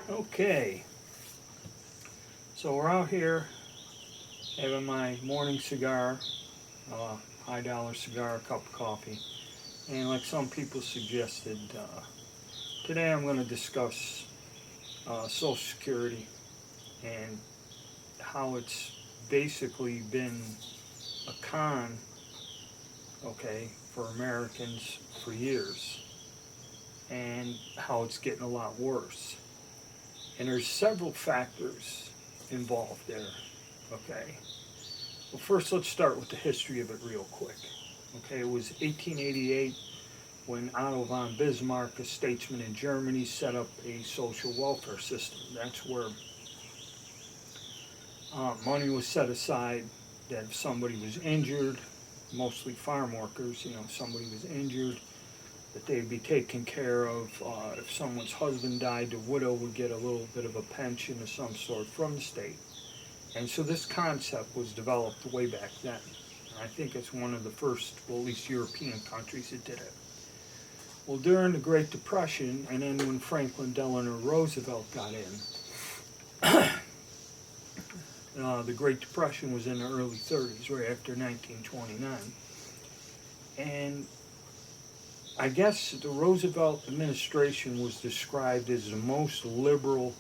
Okay, so we're out here having my morning cigar, uh, high dollar cigar, a cup of coffee, and like some people suggested, today I'm going to discuss Social Security and how it's basically been a con, okay, for Americans for years, and how it's getting a lot worse. And there's several factors involved there, okay. Well, first, let's start with the history of it real quick. Okay, it was 1888 when Otto von Bismarck, a statesman in Germany, set up a social welfare system. That's where money was set aside that if somebody was injured, mostly farm workers, somebody was injured, that they'd be taken care of. If someone's husband died, the widow would get a little bit of a pension of some sort from the state. And so this concept was developed way back then. I think it's one of the first, well, at least European countries that did it. Well, during the Great Depression, and then when Franklin Delano Roosevelt got in, the Great Depression was in the early 30s, right after 1929. And I guess the Roosevelt administration was described as the most liberal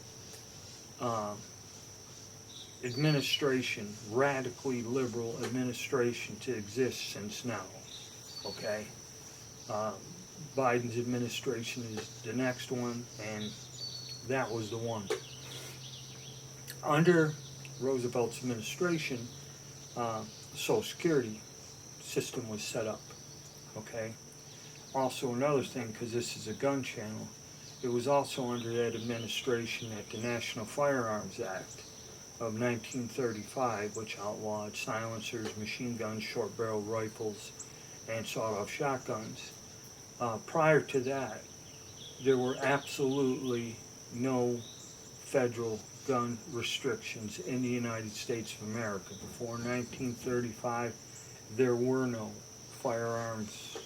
administration, radically liberal administration to exist since now. Okay? Uh, Biden's administration is the next one, and that was the one. Under Roosevelt's administration, the Social Security system was set up. Okay? Also, another thing, because this is a gun channel, it was also under that administration that the National Firearms Act of 1935, which outlawed silencers, machine guns, short barrel rifles, and sawed-off shotguns. Prior to that, there were absolutely no federal gun restrictions in the United States of America. Before 1935, there were no firearms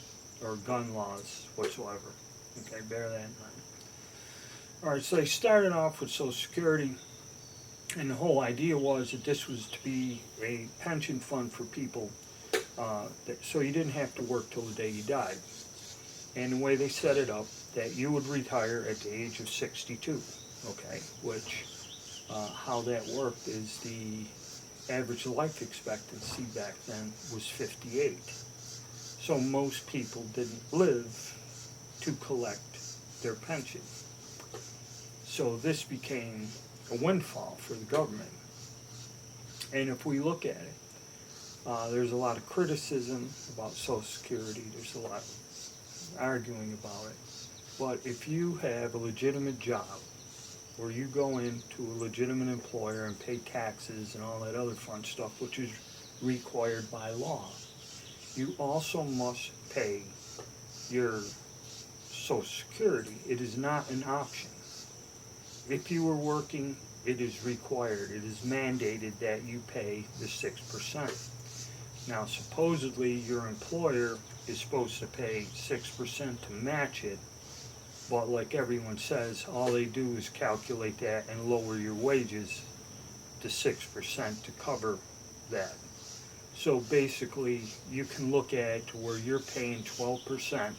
or gun laws whatsoever. Okay, bear that in mind. All right, so they started off with Social Security, and the whole idea was that this was to be a pension fund for people, so you didn't have to work till the day you died. And the way they set it up, that you would retire at the age of 62, okay, which how that worked is the average life expectancy back then was 58. So most people didn't live to collect their pension. So this became a windfall for the government. And if we look at it, there's a lot of criticism about Social Security. There's a lot of arguing about it. But if you have a legitimate job where you go into a legitimate employer and pay taxes and all that other fun stuff, which is required by law, you also must pay your Social Security. It is not an option. If you were working, it is required. It is mandated that you pay the 6%. Now, supposedly, your employer is supposed to pay 6% to match it, but like everyone says, all they do is calculate that and lower your wages to 6% to cover that. So basically, you can look at it to where you're paying 12%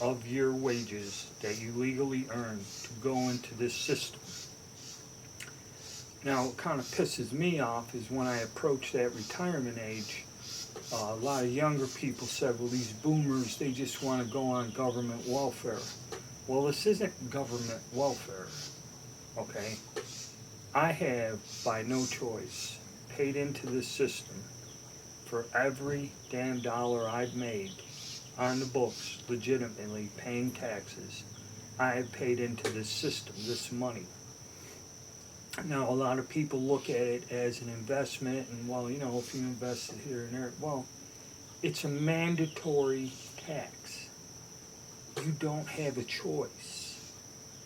of your wages that you legally earn to go into this system. Now, what kind of pisses me off is when I approach that retirement age, a lot of younger people said, well, these boomers, they just want to go on government welfare. Well, this isn't government welfare, okay? I have, by no choice, paid into this system for every damn dollar I've made on the books, legitimately paying taxes. I have paid into this system, this money. Now, a lot of people look at it as an investment, and well, if you invest it here and there, well, it's a mandatory tax. You don't have a choice.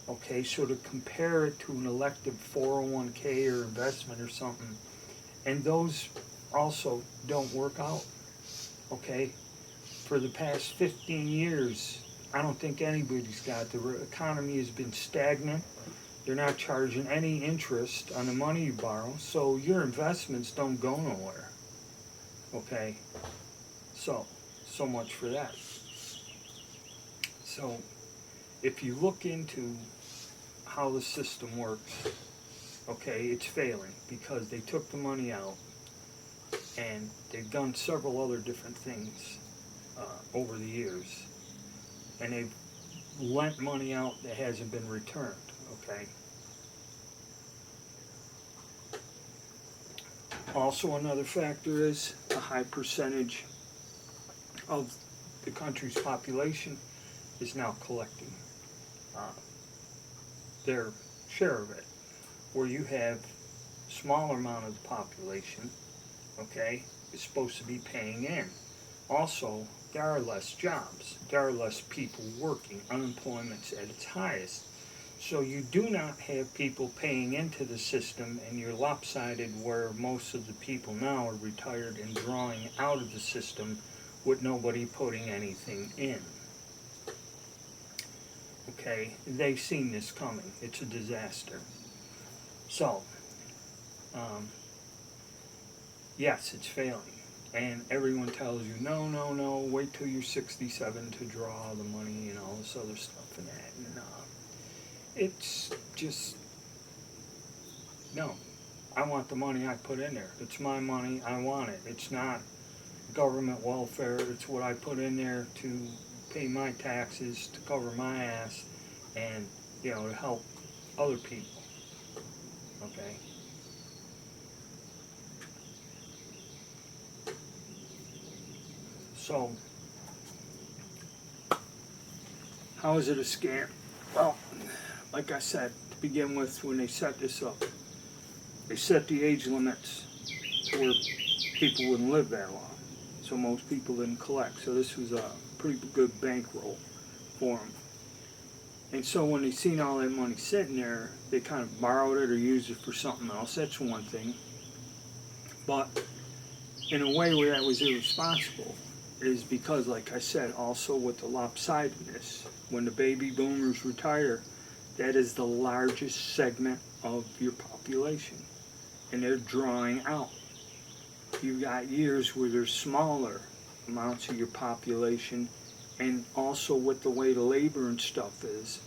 Okay, so to compare it to an elective 401k or investment or something, and those also don't work out. Okay, for the past 15 years, I don't think anybody's got, the economy has been stagnant. They're not charging any interest on the money you borrow, so your investments don't go nowhere. Okay? So much for that. So, if you look into how the system works, okay, it's failing because they took the money out and they've done several other different things over the years. And they've lent money out that hasn't been returned, okay? Also, another factor is a high percentage of the country's population is now collecting their share of it, where you have a smaller amount of the population, okay, is supposed to be paying in. Also, there are less jobs. There are less people working. Unemployment's at its highest. So you do not have people paying into the system, and you're lopsided where most of the people now are retired and drawing out of the system with nobody putting anything in. Okay, they've seen this coming. It's a disaster. So, yes, it's failing. And everyone tells you, no, wait till you're 67 to draw the money and all this other stuff and that. And it's just, no. I want the money I put in there. It's my money. I want it. It's not government welfare. It's what I put in there to pay my taxes, to cover my ass, and, to help other people. Okay? So, how is it a scam? Well, like I said, to begin with, when they set this up, they set the age limits to where people wouldn't live that long. So most people didn't collect. So this was a pretty good bankroll for them. And so when they seen all that money sitting there, they kind of borrowed it or used it for something else. That's one thing. But in a way where that was irresponsible is because, like I said, also with the lopsidedness, when the baby boomers retire, that is the largest segment of your population. And they're drawing out. You've got years where there's smaller amounts of your population, and also with the way the labor and stuff is,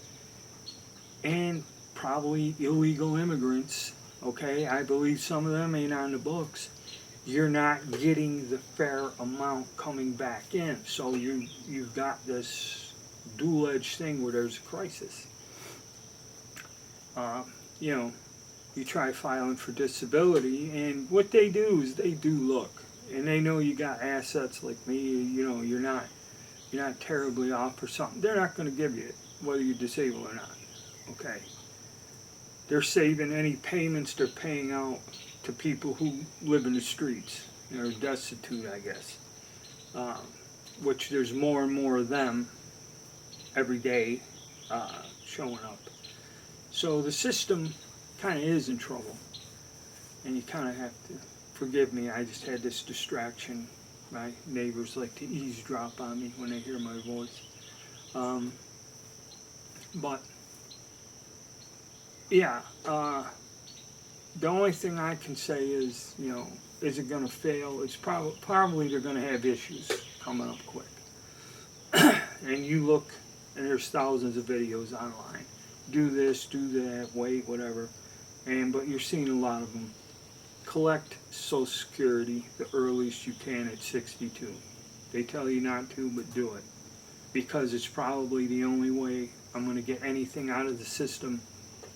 and probably illegal immigrants, okay, I believe some of them ain't on the books, you're not getting the fair amount coming back in, so you've got this dual-edged thing where there's a crisis. You try filing for disability, and what they do is they do look, and they know you got assets like me, you're not terribly off or something. They're not going to give you it, whether you're disabled or not. Okay. They're saving any payments they're paying out to people who live in the streets. They're destitute, I guess. Which there's more and more of them every day showing up. So the system kind of is in trouble. And you kind of have to forgive me. I just had this distraction. My neighbors like to eavesdrop on me when they hear my voice. But, yeah, the only thing I can say is, is it going to fail? It's probably they're going to have issues coming up quick. And you look, and there's thousands of videos online. Do this, do that, wait, whatever. But you're seeing a lot of them. Collect Social Security the earliest you can at 62. They tell you not to, but do it. Because it's probably the only way I'm going to get anything out of the system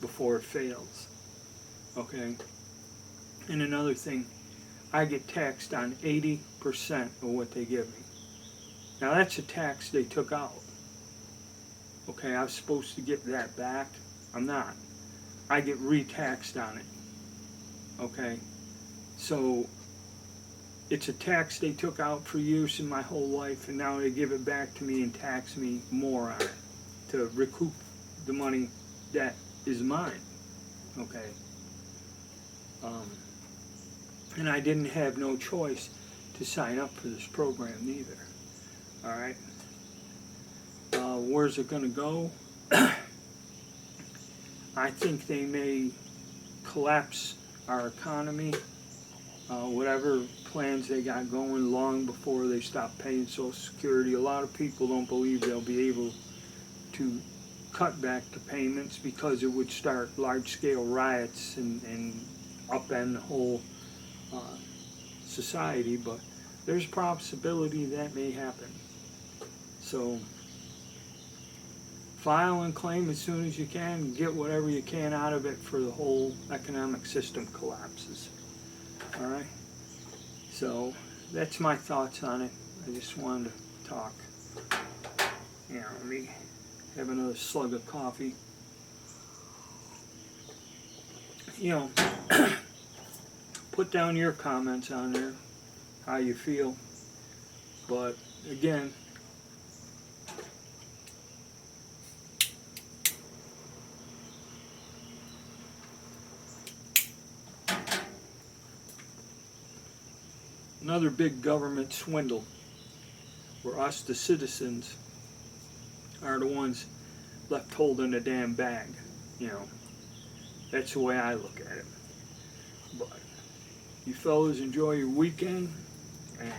before it fails. Okay? And another thing, I get taxed on 80% of what they give me. Now that's a tax they took out. Okay, I was supposed to get that back. I'm not. I get re-taxed on it. Okay? So, it's a tax they took out for years in my whole life, and now they give it back to me and tax me more on it to recoup the money that is mine. Okay? And I didn't have no choice to sign up for this program neither. Alright? Where's it going to go? I think they may collapse our economy, whatever plans they got going, long before they stop paying Social Security. A lot of people don't believe they'll be able to cut back the payments because it would start large-scale riots and upend the whole uh, society, but there's a possibility that may happen. So file and claim as soon as you can, get whatever you can out of it for the whole economic system collapses. All right? So that's my thoughts on it. I just wanted to talk. Yeah, let me have another slug of coffee. You know, put down your comments on there, how you feel. But again, another big government swindle where us, the citizens, are the ones left holding the damn bag. You know, that's the way I look at it. But you fellas enjoy your weekend, and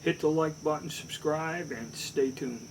hit the like button, subscribe, and stay tuned.